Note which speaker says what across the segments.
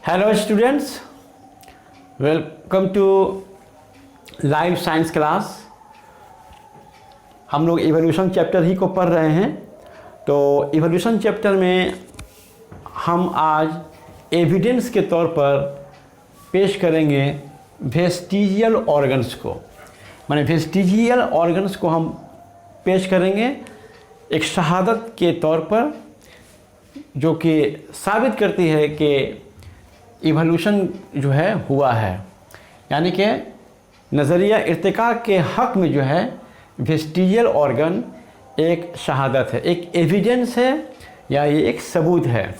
Speaker 1: Hello students, welcome to live science class. हम लोग evolution chapter ही को पढ़ रहे हैं। तो इवोल्यूशन चैप्टर में हम आज एविडेंस के तौर पर पेश करेंगे वेस्टिजियल ऑर्गन्स को। माने वेस्टिजियल ऑर्गन्स को हम पेश करेंगे एक शहादत के तौर पर, जो कि साबित करती है कि इवोल्यूशन जो है हुआ है। यानी कि नज़रिया इर्तिका के हक़ में जो है वेस्टिजियल ऑर्गन एक शहादत है, एक एविडेंस है, या ये एक सबूत है।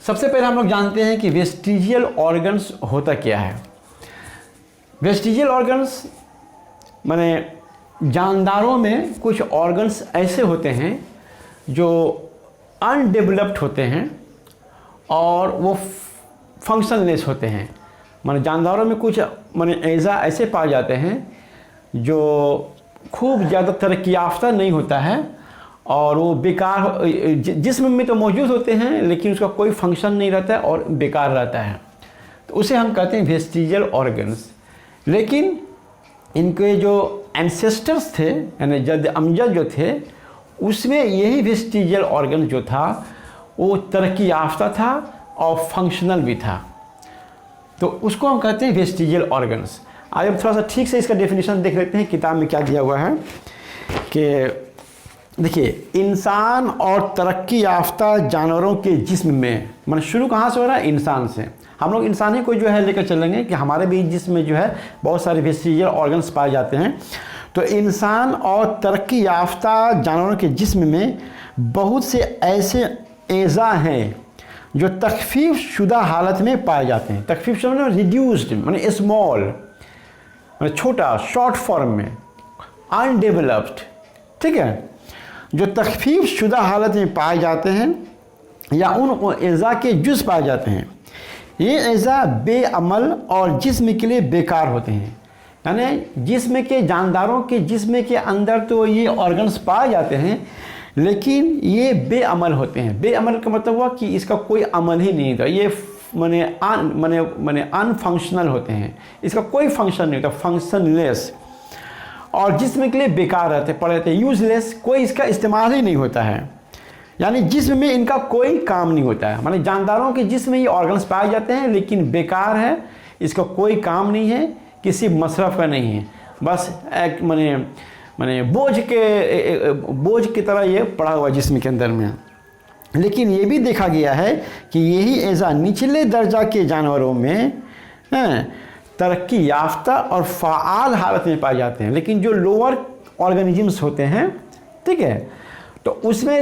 Speaker 1: सबसे पहले हम लोग जानते हैं कि वेस्टिजियल ऑर्गन्स होता क्या है। वेस्टिजियल ऑर्गन्स माने जानदारों में कुछ ऑर्गन्स ऐसे होते हैं जो अनडेवलप्ड होते हैं और वो फंक्शनलेस होते हैं। माने जानदारों में कुछ माने एज़ा ऐसे पाए जाते हैं जो खूब ज़्यादा तरक्की याफ्ता नहीं होता है और वो बेकार, जिस्म में तो मौजूद होते हैं लेकिन उसका कोई फंक्शन नहीं रहता है और बेकार रहता है, तो उसे हम कहते हैं वेस्टिजियल ऑर्गन्स। लेकिन इनके जो एंसेस्टर्स थे, यानी जद अमजद जो थे, उसमें यही वेस्टिजियल ऑर्गन जो था वो तरक्की याफ्ता था और फंक्शनल भी था, तो उसको हम कहते हैं वेस्टिजियल ऑर्गन्स। आज हम थोड़ा सा ठीक से इसका डेफिनेशन देख लेते हैं। किताब में क्या दिया हुआ है कि देखिए, इंसान और तरक्की याफ्ता जानवरों के जिस्म में, मतलब शुरू कहाँ से हो रहा है? इंसान से। हम लोग इंसानी को जो है लेकर चलेंगे कि हमारे भी जिस्म में जो है बहुत सारे वेस्टिजियल ऑर्गन्स पाए जाते हैं। तो इंसान और तरक्की याफ्ता जानवरों के जिस्म में बहुत से ऐसे एज़ा हैं जो तखफीफ शुदा हालत में पाए जाते हैं। तखफीफ शुदा में रिड्यूस्ड, माने स्मॉल, माने छोटा, शॉर्ट फॉर्म में, अनडेवलप्ड, ठीक है, जो तखफीफ शुदा हालत में पाए जाते हैं या उन एज़ा के जुज़ पाए जाते हैं। ये एज़ा बेअमल और जिस्म के लिए बेकार होते हैं। यानी जिस्म के जानदारों के जिस्म के अंदर तो ये ऑर्गन्स पाए जाते हैं लेकिन ये बेअमल होते हैं। बेअमल का मतलब हुआ कि इसका कोई अमल ही नहीं था। ये माने अनफंक्शनल होते हैं, इसका कोई फंक्शन नहीं होता, फंक्शनलेस, और जिस्म के लिए बेकार रहते पड़े रहते, यूजलेस, कोई इसका इस्तेमाल ही नहीं होता है। यानी जिस्म में इनका कोई काम नहीं होता है। माने जानदारों के जिस्म में ये ऑर्गन्स पाए जाते हैं लेकिन बेकार है, इसका कोई काम नहीं है, किसी मसरफ़ का नहीं है, बस एक माने बोझ की तरह ये पड़ा हुआ जिस्म के अंदर में। लेकिन ये भी देखा गया है कि यही एज़ा निचले दर्जा के जानवरों में तरक्की याफ्ता और फ़ाआल हालत में पाए जाते हैं। लेकिन जो लोअर ऑर्गेनिजम्स होते हैं, ठीक है, तो उसमें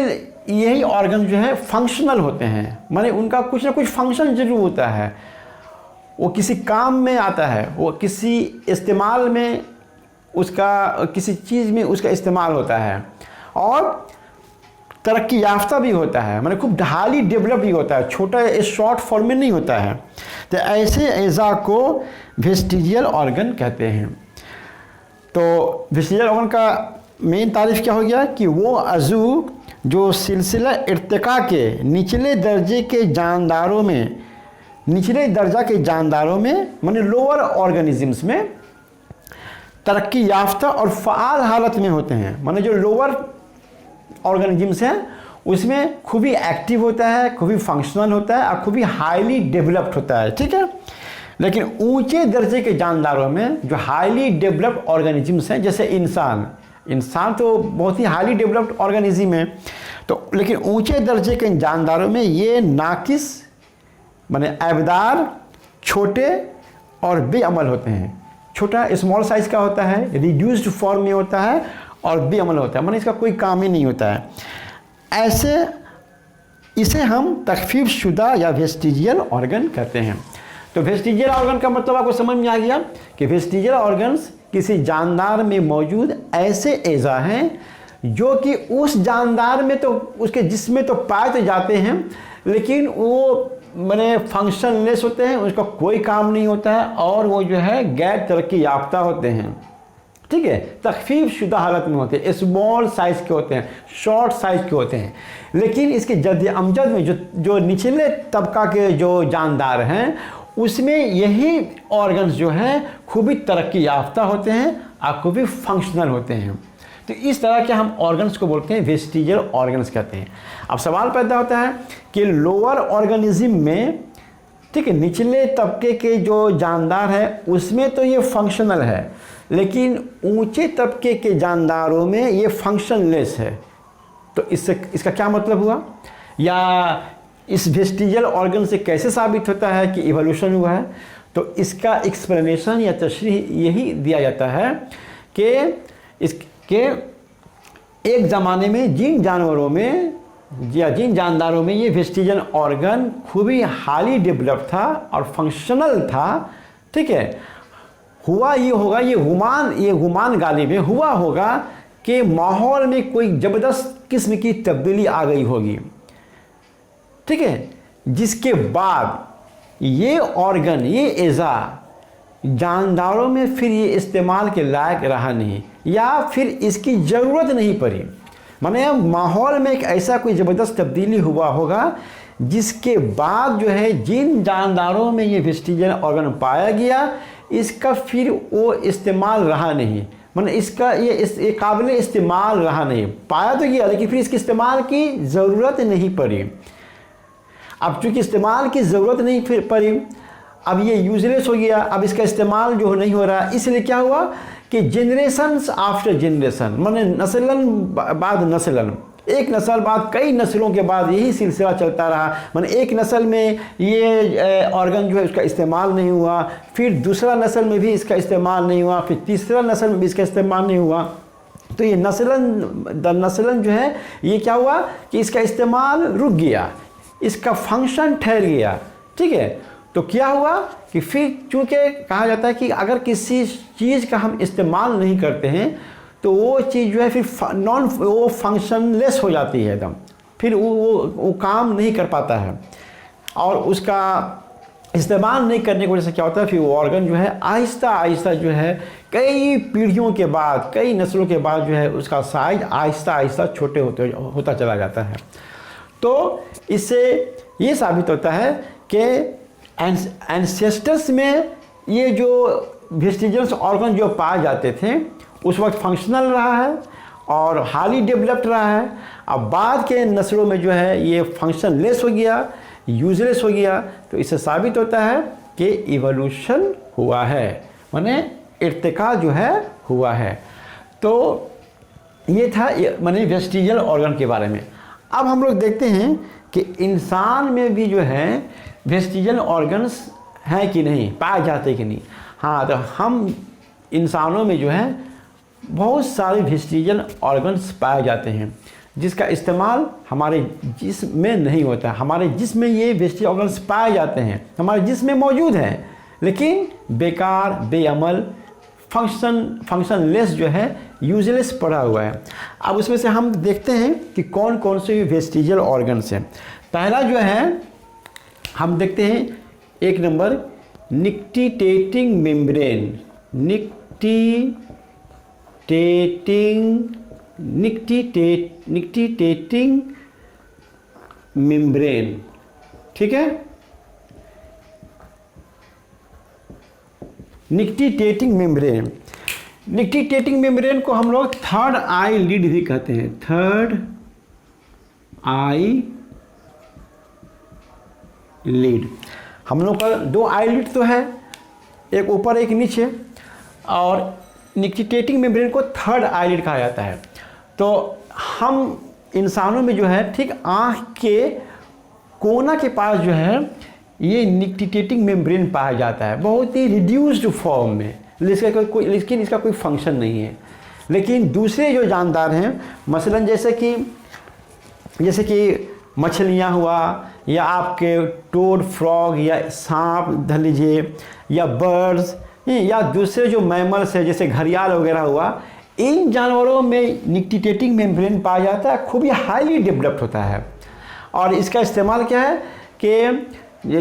Speaker 1: यही ऑर्गन जो है फंक्शनल होते हैं। माने उनका कुछ ना कुछ फंक्शन जरूर होता है, वो किसी काम में आता है, वो किसी इस्तेमाल में, उसका किसी चीज़ में उसका इस्तेमाल होता है, और तरक्की याफ्ता भी होता है, माने खूब हाईली डेवलप भी होता है, छोटा इस शॉर्ट फॉर्म में नहीं होता है। तो ऐसे एज़ा को वेस्टिजियल ऑर्गन कहते हैं। तो वेस्टिजियल ऑर्गन का मेन तारीफ़ क्या हो गया कि वो अज़ू जो सिलसिला इर्तिका के निचले दर्जे के जानदारों में, निचले दर्जा के जानदारों में माने लोअर ऑर्गेनिजम्स में तरक्की याफ्ता और फ़ाआल हालत में होते हैं। माने जो लोअर ऑर्गेनिजम्स हैं उसमें खूब ही एक्टिव होता है, खूब ही फंक्शनल होता है और खूब ही हाईली डेवलप्ड होता है, ठीक है। लेकिन ऊंचे दर्जे के जानदारों में जो हाईली डेवलप्ड ऑर्गेनिजम्स हैं, जैसे इंसान तो बहुत ही हाईली डेवलप्ड ऑर्गेनिज्म है, तो लेकिन ऊंचे दर्जे के जानदारों में ये नाकिस माने ऐबदार, छोटे और बेअमल होते हैं। छोटा स्मॉल साइज़ का होता है, रिड्यूस्ड फॉर्म में होता है और बेअमल होता है, माने इसका कोई काम ही नहीं होता है। ऐसे इसे हम तखफीफ शुदा या वेस्टिजियल ऑर्गन कहते हैं। तो वेस्टिजियल ऑर्गन का मतलब आपको समझ में आ गया कि वेस्टिजियल ऑर्गन्स किसी जानदार में मौजूद ऐसे एज़ा हैं जो कि उस जानदार में तो, उसके जिस्म में तो पाए तो जाते हैं लेकिन वो माने फंक्शनलेस होते हैं, उसका कोई काम नहीं होता है और वो जो है गैर तरक्की याफ्ता होते हैं। ठीक है, तखफीफ शुदा हालत में होते हैं, स्मॉल साइज़ के होते हैं, शॉर्ट साइज़ के होते हैं। लेकिन इसके जद्द अमजद में जो निचले तबका के जो जानदार हैं उसमें यही ऑर्गन्स जो हैं खूबी तरक्की याफ्ता होते हैं और खूबी फंक्शनल होते हैं। तो इस तरह के हम ऑर्गन्स को बोलते हैं वेस्टिजियल ऑर्गन्स कहते हैं। अब सवाल पैदा होता है कि लोअर ऑर्गेनिज्म में, ठीक है, निचले तबके के जो जानदार है उसमें तो ये फंक्शनल है, लेकिन ऊंचे तबके के जानदारों में ये फंक्शनलेस है। तो इसका क्या मतलब हुआ, या इस वेस्टिजियल ऑर्गन से कैसे साबित होता है कि इवोल्यूशन हुआ है? तो इसका एक्सप्लेनेशन या तशरीह यही दिया जाता है कि एक ज़माने में जिन जानवरों में या जिन जानदारों में ये वेस्टिजियल ऑर्गन खूबी हाईली डेवलप था और फंक्शनल था, ठीक है, हुआ ये होगा, ये गुमान गालिब में हुआ होगा कि माहौल में कोई ज़बरदस्त किस्म की तब्दीली आ गई होगी, ठीक है, जिसके बाद ये ऑर्गन, ये एज़ा जानदारों में फिर ये इस्तेमाल के लायक रहा नहीं या फिर इसकी ज़रूरत नहीं पड़ी। माने माहौल में एक ऐसा कोई ज़बरदस्त तब्दीली हुआ होगा जिसके बाद जो है जिन जानदारों में ये वेस्टिजियल ऑर्गन पाया गया इसका फिर वो इस्तेमाल रहा नहीं, माने इसका ये काबिल इस्तेमाल रहा नहीं। पाया तो गया लेकिन फिर इसके इस्तेमाल की ज़रूरत नहीं पड़ी। अब चूँकि इस्तेमाल की ज़रूरत नहीं फिर पड़ी, अब ये यूजलेस हो गया, अब इसका इस्तेमाल जो नहीं हो रहा, इसलिए क्या हुआ कि जनरेशन्स आफ्टर जनरेशन, माने नस्लन बाद नस्लन, एक नस्ल बाद कई नस्लों के बाद यही सिलसिला चलता रहा। माने एक नस्ल में ये ऑर्गन जो है उसका इस्तेमाल नहीं हुआ, फिर दूसरा नस्ल में भी इसका इस्तेमाल नहीं हुआ, फिर तीसरा नस्ल में भी इसका इस्तेमाल नहीं हुआ। तो ये नस्लन जो है ये क्या हुआ कि इसका इस्तेमाल रुक गया, इसका फंक्शन ठहर गया, ठीक है। तो क्या हुआ कि फिर चूँकि कहा जाता है कि अगर किसी चीज़ का हम इस्तेमाल नहीं करते हैं तो वो चीज़ जो है फिर वो फंक्शनलेस हो जाती है एकदम, फिर वो काम नहीं कर पाता है और उसका इस्तेमाल नहीं करने की वजह से क्या होता है फिर वो ऑर्गन जो है आहिस्ता आहिस्ता जो है कई पीढ़ियों के बाद, कई नस्लों के बाद जो है उसका साइज आहिस्ता आहिस्ता छोटे होता चला जाता है। तो इससे ये साबित होता है कि एंसेस्टर्स में ये जो वेस्टिजियल ऑर्गन जो पाए जाते थे उस वक्त फंक्शनल रहा है और हाईली डेवलप्ड रहा है। अब बाद के नस्लों में जो है ये फंक्शनलेस हो गया, यूजलेस हो गया। तो इससे साबित होता है कि इवोल्यूशन हुआ है, माने इर्तिका जो है हुआ है। तो ये था माने वेस्टिजियल ऑर्गन के बारे में। अब हम लोग देखते हैं कि इंसान में भी जो है वेस्टिजियल ऑर्गन्स हैं कि नहीं, पाए जाते कि नहीं। हाँ, तो हम इंसानों में जो है बहुत सारे वेस्टिजियल ऑर्गन्स पाए जाते हैं जिसका इस्तेमाल हमारे जिस्म में नहीं होता। हमारे जिस्म में ये वेस्टिजियल ऑर्गन्स पाए जाते हैं, हमारे जिस्म में मौजूद हैं, लेकिन बेकार, बेअमल, फंक्शनलेस जो है, यूजलेस पड़ा हुआ है। अब उसमें से हम देखते हैं कि कौन कौन से वेस्टिजियल ऑर्गन्स हैं। पहला जो है हम देखते हैं 1 number nictitating membrane, nictitating membrane, ठीक है। निक्टिटेटिंग मेम्ब्रेन को हम लोग थर्ड आई लिड भी कहते हैं। थर्ड आई लीड, हम लोग का 2 आई लिड तो है, एक ऊपर एक नीचे, और निक्टिटेटिंग मेम्ब्रेन को थर्ड आई लिड कहा जाता है। तो हम इंसानों में जो है ठीक आँख के कोना के पास जो है ये निक्टिटेटिंग मेम्ब्रेन पाया जाता है, बहुत ही रिड्यूस्ड फॉर्म में, लेकिन इसका कोई फंक्शन नहीं है। लेकिन दूसरे जो जानदार हैं, मसलन जैसे कि मछलियाँ हुआ या आपके टोड, फ्रॉग या सांप धर लीजिए, या बर्ड्स या दूसरे जो मैमल्स है जैसे घड़ियाल वगैरह हुआ, इन जानवरों में निक्टिटेटिंग मेम्ब्रेन पाया जाता है, खूब ही हाईली डेवलप्ड होता है। और इसका इस्तेमाल क्या है कि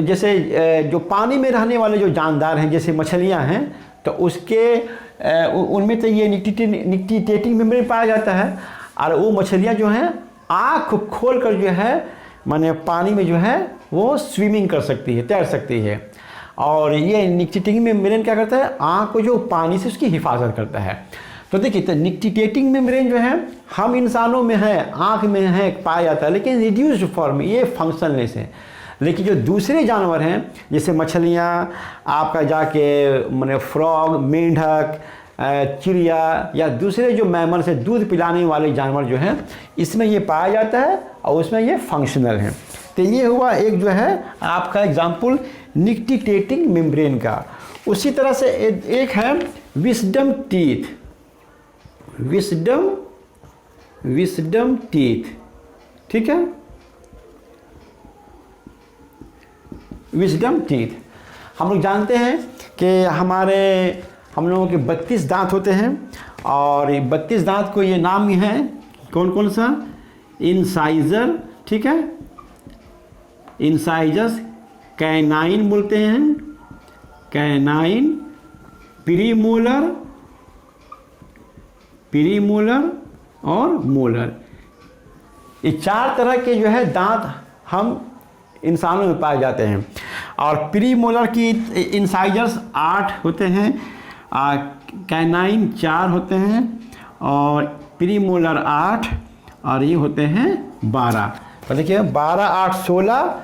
Speaker 1: जैसे जो पानी में रहने वाले जो जानदार हैं जैसे मछलियाँ हैं, तो उसके उनमें तो ये निक्टिटेटिंग मेम्ब्रेन पाया जाता है, और वो मछलियाँ जो हैं आँख खोल कर जो है माने पानी में जो है वो स्विमिंग कर सकती है, तैर सकती है। और ये निक्टिटेटिंग मेम्ब्रेन क्या करता है, आँख को जो पानी से उसकी हिफाजत करता है। तो देखिए, तो निक्टिटेटिंग मेम्ब्रेन जो है हम इंसानों में है, आँख में है, पाया जाता है, लेकिन रिड्यूस्ड फॉर्म में ये फंक्शनलेस है। लेकिन जो दूसरे जानवर हैं जैसे मछलियाँ, आपका जाके माने फ्रॉग, मेंढक, चिड़िया या दूसरे जो मैमल से दूध पिलाने वाले जानवर जो हैं, इसमें ये पाया जाता है और उसमें ये फंक्शनल है। तो ये हुआ एक जो है आपका एग्जाम्पल निक्टिटेटिंग मेम्ब्रेन का। उसी तरह से एक है विस्डम टीथ। विस्डम टीथ, ठीक है, विस्डम टीथ। हम लोग जानते हैं कि हम लोगों के 32 दांत होते हैं, और 32 दांत को ये नाम है कौन कौन सा, इंसाइजर, ठीक है, इंसाइजर्स, कैनाइन बोलते हैं, कैनाइन, प्रीमोलर और मोलर। ये 4 तरह के जो है दांत हम इंसानों में पाए जाते हैं। और प्रीमोलर की इंसाइजर्स 8 होते हैं, कैनाइन 4 होते हैं, और प्रीमोलर 8, और ये होते हैं 12। तो देखिए 12, 8, 16,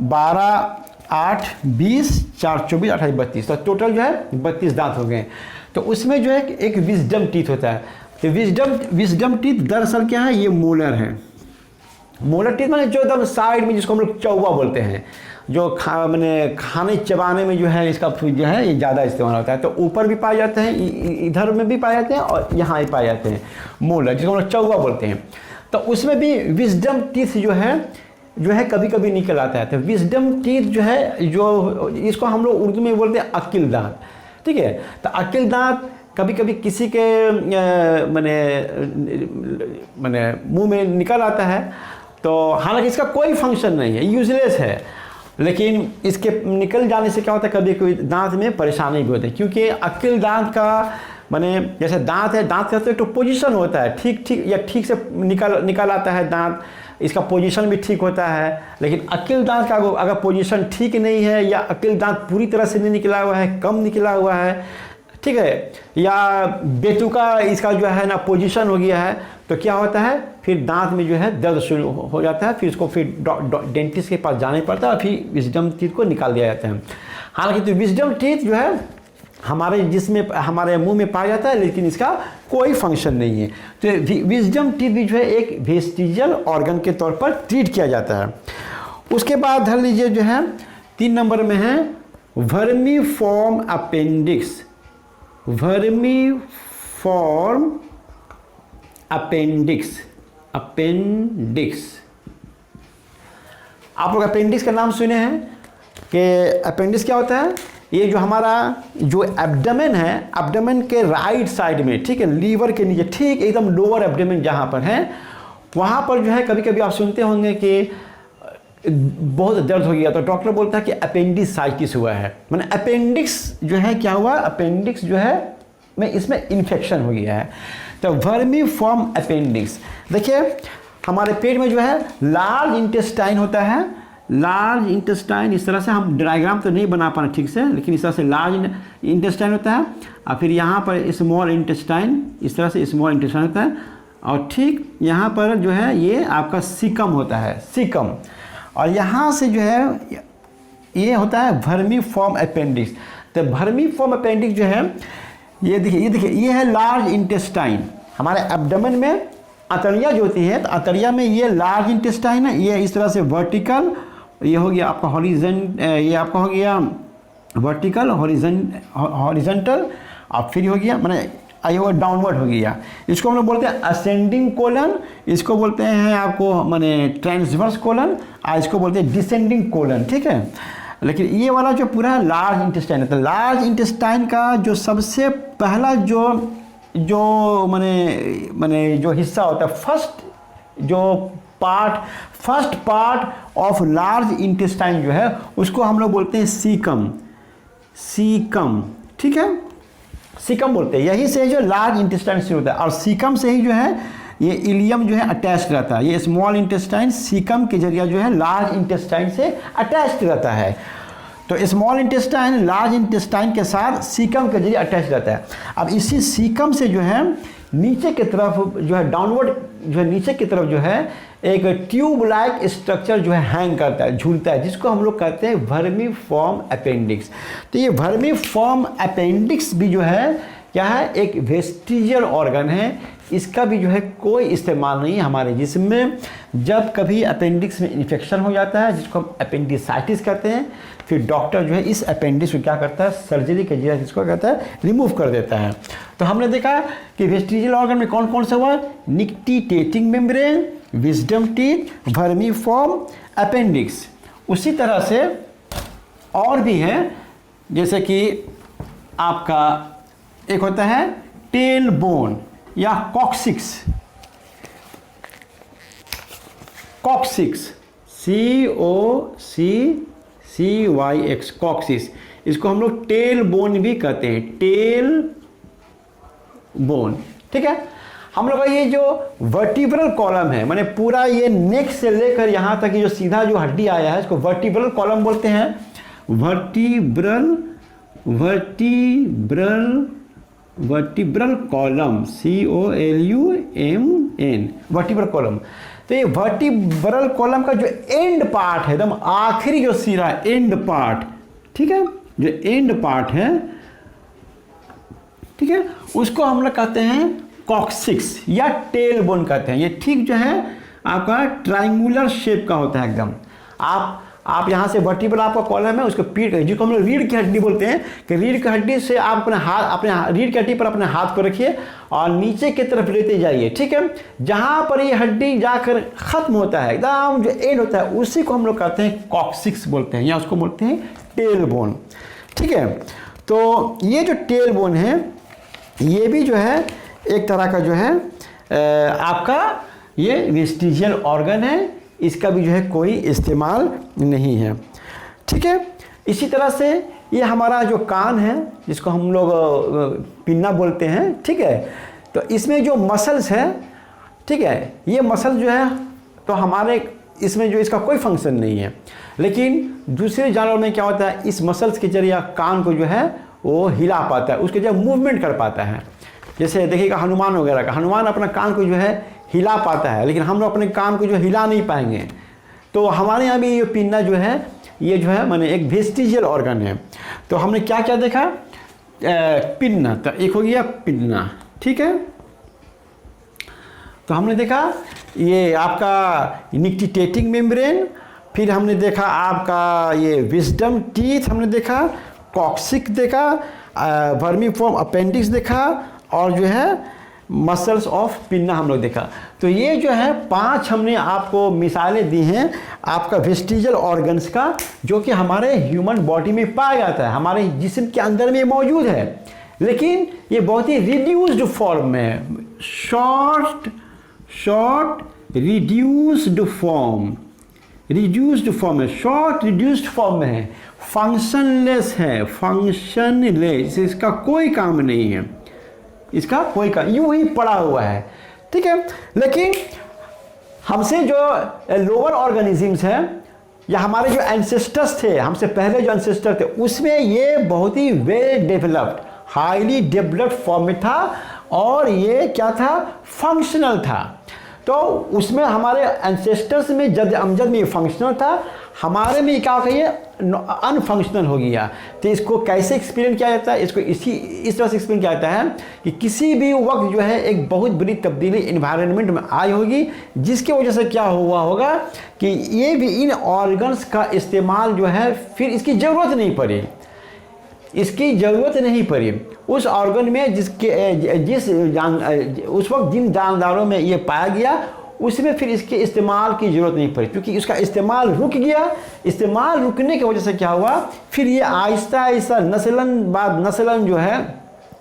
Speaker 1: 12, 8, 20, 4, 24, 28, 32, तो टोटल जो है 32 दांत हो गए। तो उसमें जो है एक विजडम टीथ होता है। तो विजडम टीथ दरअसल क्या है, ये मोलर है। मोलर टीथ माने जो एकदम साइड में, जिसको हम लोग चौवा बोलते हैं, जो मैंने खाने चबाने में जो है इसका जो है ये ज़्यादा इस्तेमाल होता है। तो ऊपर भी पाए जाते हैं, इधर में भी पाए जाते हैं, और यहाँ भी पाए जाते हैं मोलर, जिसको हम लोग चौवा बोलते हैं। तो उसमें भी विजडम टीथ जो है कभी कभी निकल आता है। तो विजडम टीथ जो है, जो इसको हम लोग उर्दू में बोलते हैं अकिल दांत, ठीक है। तो अकिल दांत कभी कभी किसी के मैंने मुंह में निकल आता है, तो हालांकि इसका कोई फंक्शन नहीं है, यूजलेस है, लेकिन इसके निकल जाने से क्या होता है, कभी कभी दांत में परेशानी भी होती है। क्योंकि अकिल दांत का माने जैसे दांत है, दांत का तो पोजीशन होता है, ठीक से निकल आता है दांत, इसका पोजीशन भी ठीक होता है। लेकिन अकिल दांत का अगर पोजीशन ठीक नहीं है, या अकिल दांत पूरी तरह से नहीं निकला हुआ है, कम निकला हुआ है, ठीक है, या बेतुका इसका जो है ना पोजीशन हो गया है, तो क्या होता है, फिर दांत में जो है दर्द शुरू हो जाता है। फिर इसको फिर डेंटिस्ट के पास जाने पड़ता है, और फिर विजडम टीथ को निकाल दिया जाता है। हालांकि तो विजडम टीथ जो है हमारे मुंह में पाया जाता है, लेकिन इसका कोई फंक्शन नहीं है। तो विजडम टीथ भी जो है एक वेस्टिजियल ऑर्गन के तौर पर ट्रीट किया जाता है। उसके बाद धर लीजिए जो है 3 नंबर में है वर्मीफॉर्म अपेंडिक्स। Vermiform appendix. आप लोग अपेंडिक्स का नाम सुने हैं कि अपेंडिक्स क्या होता है, ये जो हमारा जो एब्डोमेन है, एब्डोमेन के राइट साइड में, ठीक है, लीवर के नीचे, ठीक एकदम लोअर एब्डोमेन जहाँ पर है, वहाँ पर जो है कभी कभी आप सुनते होंगे कि बहुत दर्द हो गया, तो डॉक्टर बोलता है कि अपेंडिसाइटिस हुआ है। मैंने अपेंडिक्स जो है क्या हुआ, अपेंडिक्स जो है में इसमें इन्फेक्शन हो गया है। तो वर्मीफॉर्म अपेंडिक्स, देखिए हमारे पेट में जो है लार्ज इंटेस्टाइन होता है, लार्ज इंटेस्टाइन, इस तरह से हम डायग्राम तो नहीं बना पाए ठीक से, लेकिन इस तरह से लार्ज इंटेस्टाइन होता है, और फिर यहाँ पर स्मॉल इंटेस्टाइन, इस तरह से स्मॉल इंटेस्टाइन होता है, और ठीक यहाँ पर जो है ये आपका सीकम होता है, सीकम, और यहाँ से जो है ये होता है वर्मीफॉर्म अपेंडिक्स। तो वर्मीफॉर्म अपेंडिक्स जो है ये देखिए ये है लार्ज इंटेस्टाइन। हमारे एब्डोमेन में अतड़िया जो होती है, तो अतड़िया में ये लार्ज इंटेस्टाइन है, ये इस तरह से वर्टिकल, ये हो गया आपका ये आपका हो गया वर्टिकल, हॉरिजॉन्टल, और फिर हो गया मैंने ये वो डाउनवर्ड हो गया। इसको हम लोग बोलते हैं असेंडिंग कोलन, इसको बोलते हैं आपको माने ट्रांसवर्स कोलन, और इसको बोलते हैं डिसेंडिंग कोलन, ठीक है। लेकिन ये वाला जो पूरा लार्ज इंटेस्टाइन है, तो लार्ज इंटेस्टाइन का जो सबसे पहला जो माने जो हिस्सा होता है, first part of large intestine जो है, उसको हम लोग बोलते हैं सीकम, ठीक है। सीकम बोलते हैं, यही से जो लार्ज इंटेस्टाइन शुरू होता है और सीकम से ही जो है ये इलियम जो है अटैच्ड रहता है। ये स्मॉल इंटेस्टाइन सीकम के जरिए जो है लार्ज इंटेस्टाइन से अटैच्ड रहता है। तो स्मॉल इंटेस्टाइन लार्ज इंटेस्टाइन के साथ सीकम के जरिए अटैच रहता है। अब इसी सीकम से जो है नीचे की तरफ जो है डाउनवर्ड जो है नीचे की तरफ जो है एक ट्यूब लाइक स्ट्रक्चर जो है हैंग करता है, झूलता है, जिसको हम लोग कहते हैं वर्मीफॉर्म अपेंडिक्स। तो ये वर्मीफॉर्म अपेंडिक्स भी जो है क्या है, एक वेस्टिजियल ऑर्गन है। इसका भी जो है कोई इस्तेमाल नहीं है हमारे जिस्म में। जब कभी अपेंडिक्स में इन्फेक्शन हो जाता है जिसको हम अपेंडिसाइटिस कहते हैं, फिर डॉक्टर जो है इस अपेंडिक्स को क्या करता है, सर्जरी के जरिए जिसको कहता है रिमूव कर देता है। तो हमने देखा कि वेस्टिजियल ऑर्गन में कौन कौन सा हुआ, nictitating membrane, wisdom teeth, vermiform appendix. उसी तरह से और भी है, जैसे कि आपका एक होता है टेल बोन या कॉक्सिक्स, कॉक्सिक्स COCCYX कॉक्सिस, इसको हम लोग टेल बोन भी कहते हैं, टेल बोन। ठीक है, हम लोग का ये जो वर्टिब्रल कॉलम है, माने पूरा ये नेक से लेकर यहाँ तक जो सीधा जो हड्डी आया है इसको वर्टिब्रल कॉलम बोलते हैं। Vertebral column COLUMN, vertebral column. तो ये वर्टिब्रल कॉलम का जो एंड पार्ट है, एकदम आखिरी जो सिरा एंड पार्ट, ठीक है, जो एंड पार्ट है, ठीक है, उसको हम लोग कहते हैं कॉक्सिक्स या टेल बोन कहते हैं। ये ठीक जो है आपका ट्रायंगुलर शेप का होता है एकदम। आप यहाँ से वर्टिब्रल आपका कॉलम है, उसको पीठ, जिसको हम लोग रीढ़ की हड्डी बोलते हैं, कि रीढ़ की हड्डी से आप अपने रीढ़ की हड्डी पर अपने हाथ को रखिए और नीचे की तरफ लेते जाइए। ठीक है, जहाँ पर ये हड्डी जाकर ख़त्म होता है, एकदम जो एंड होता है, उसी को हम लोग कहते हैं कॉक्सिक्स बोलते हैं या उसको बोलते हैं टेल बोन। ठीक है, तो ये जो टेल बोन है ये भी जो है एक तरह का जो है आपका ये वेस्टिजियल ऑर्गन है, इसका भी जो है कोई इस्तेमाल नहीं है। ठीक है, इसी तरह से ये हमारा जो कान है जिसको हम लोग पिन्ना बोलते हैं, ठीक है, तो इसमें जो मसल्स है, ठीक है, ये मसल जो है तो हमारे इसमें जो इसका कोई फंक्शन नहीं है, लेकिन दूसरे जानवर में क्या होता है, इस मसल्स के जरिए कान को जो है वो हिला पाता है, उसके जरिए मूवमेंट कर पाता है। जैसे देखिएगा हनुमान वगैरह का, हनुमान अपना कान को जो है हिला पाता है, लेकिन हम लोग अपने कान को जो हिला नहीं पाएंगे। तो हमारे यहाँ भी ये पिन्ना जो है ये जो है माने एक वेस्टिजियल ऑर्गन है। तो हमने क्या क्या देखा, पिन्ना, तो एक हो गया पिन्ना। ठीक है, तो हमने देखा ये आपका निक्टिटेटिंग मेम्ब्रेन, फिर हमने देखा आपका ये विजडम टीथ, हमने देखा कॉक्सिक देखा, वर्मीफॉर्म अपेंडिक्स देखा, और जो है मसल्स ऑफ पिन्ना हम लोग देखा। तो ये जो है 5 हमने आपको मिसालें दी हैं आपका वेस्टिजियल ऑर्गन्स का, जो कि हमारे ह्यूमन बॉडी में पाया जाता है, हमारे जिस्म के अंदर में मौजूद है, लेकिन ये बहुत ही रिड्यूस्ड फॉर्म में है, शॉर्ट रिड्यूस्ड फॉर्म है, शॉर्ट रिड्यूस्ड फॉर्म में है, फंक्शनलेस है, फंक्शनलेस, इसका कोई काम नहीं है, इसका कोई काम, यूं ही पड़ा हुआ है। ठीक है, लेकिन हमसे जो लोअर ऑर्गेनिजम्स हैं या हमारे जो एंसेस्टर्स थे, हमसे पहले जो एंसेस्टर थे, उसमें ये बहुत ही well developed, highly developed form में था, और ये क्या था, फंक्शनल था। तो उसमें हमारे एंसेस्टर्स में जद अमजद में ये फंक्शनल था, हमारे में क्या हो गया, अनफंक्शनल हो गया। तो इसको कैसे एक्सप्लेन किया जाता है, इसको इस तरह से एक्सप्लेन किया जाता है कि किसी भी वक्त जो है एक बहुत बड़ी तब्दीली इन्वायरमेंट में आई होगी, जिसकी वजह से क्या हुआ होगा कि ये भी इन ऑर्गन्स का इस्तेमाल जो है फिर इसकी ज़रूरत नहीं पड़ी, उस ऑर्गन में उस वक्त जिन जानदारों में ये पाया गया उसमें फिर इसके इस्तेमाल की ज़रूरत नहीं पड़ी, क्योंकि इसका इस्तेमाल रुक गया। इस्तेमाल रुकने की वजह से क्या हुआ, फिर ये आहिस्ता आहिस्ता नस्लन बाद नस्लन जो है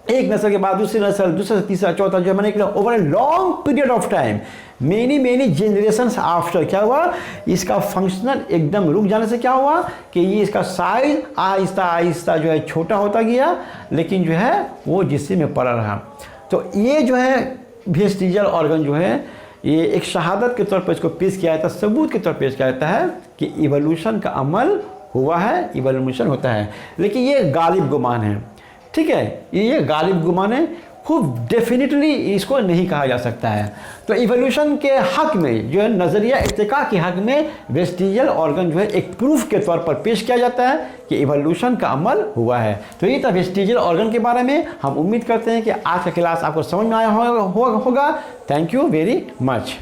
Speaker 1: एक नस्ल के बाद दूसरी नस्ल, दूसरा तीसरा चौथा, जो मैंने over a long period of time, many generations after क्या हुआ, इसका फंक्शनल एकदम रुक जाने से क्या हुआ कि ये इसका साइज आहिस्ता आहिस्ता जो है छोटा होता गया, लेकिन जो है वो जिस्म में पड़ा रहा। तो ये जो है वेस्टिजियल ऑर्गन जो है, ये एक शहादत के तौर पर इसको पेश किया जाता है, सबूत के तौर पर पेश किया जाता है कि इवोल्यूशन का अमल हुआ है, इवोल्यूशन होता है। लेकिन ये गालिब गुमान है, ठीक है, ये गालिब गुमान है, खूब डेफिनेटली इसको नहीं कहा जा सकता है। तो इवोल्यूशन के हक में जो है, नज़रिया इर्तिका के हक में वेस्टिजियल ऑर्गन जो है एक प्रूफ के तौर पर पेश किया जाता है कि इवोल्यूशन का अमल हुआ है। तो ये था वेस्टिजियल ऑर्गन के बारे में। हम उम्मीद करते हैं कि आज का क्लास आपको समझ में आया होगा। Thank you very much.